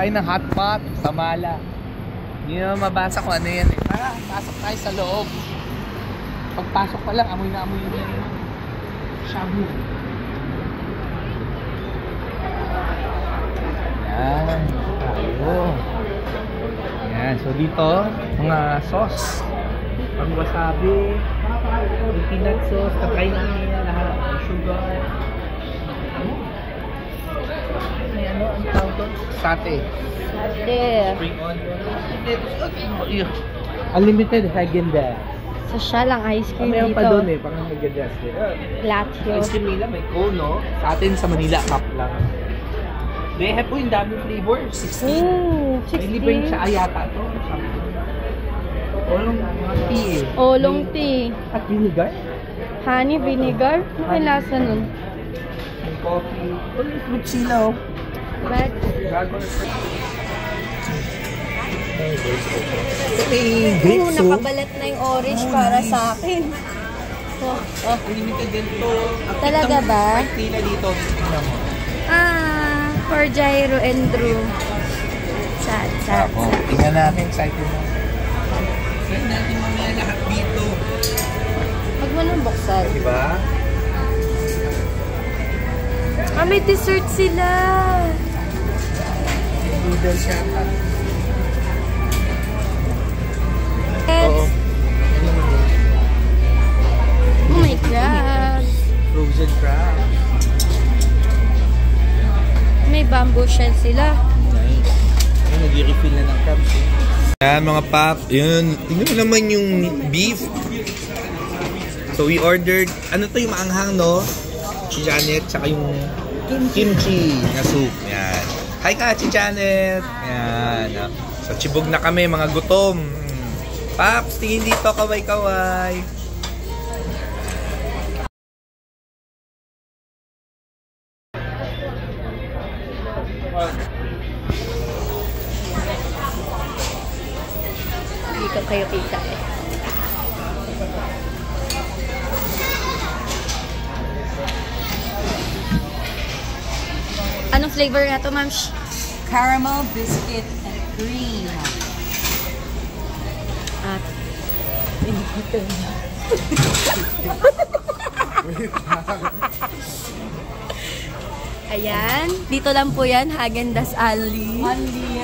tayo ng hot pot sa Mala. Hindi naman mabasa kung ano yan eh. Tara, pasok tayo sa loob. Pagpasok pa lang, amoy na amoy yun yan. Shabu. Yan. Tayo. Yan. So dito, mga sauce. Pang wasabi. Yung peanut sauce. Tatry namin yan lahat. Sugar. Ano ang tawag doon? Sate. Sate. Spring onion. Unlimited Häagen-Dazs. Social ang ice cream Meron dito. pa doon eh, pang Häagen-Dazs eh. Latio. Ice cream nila may cone, no? Sa atin sa Manila, cup lang. They have po yung daming flavor. 16. Ooh, May libreng 16. siya ayata to. Olong tea eh. Oolong tea. At vinegar? Honey vinegar. Ano yung lasa nun? May coffee. May fruit sila, oh. But, Dragon fruit. May grapes oh. nakabalat na yung orange para sa akin. Oh. Limited din to. Talaga ba? Nila dito. Tingnan mo. For Jairo and Drew. Sad. Ako. Tingnan natin. Excited na. Tingnan natin mamaya lahat dito. Huwag mo nang buksan. Diba? May dessert sila. Noodle siya. Oh my God. Frozen crab. May bamboo shell sila. Nice. Ay, nag-refill na ng crabs. Yan mga pap. Yun. Tingnan mo naman yung beef. So we ordered, ano to yung maanghang, no? Si Janet, tsaka yung kimchi na soup. Yan. Hi ka, si Janet. Yan. So chibog na kami, mga gutom. Paps, tingin dito, kaway-kaway. Hindi ko kayo kita eh. Anong flavor nga to, ma'am? Caramel, biscuit, and cream. At ayan, dito lang po yan, Häagen-Dazs Only. Only.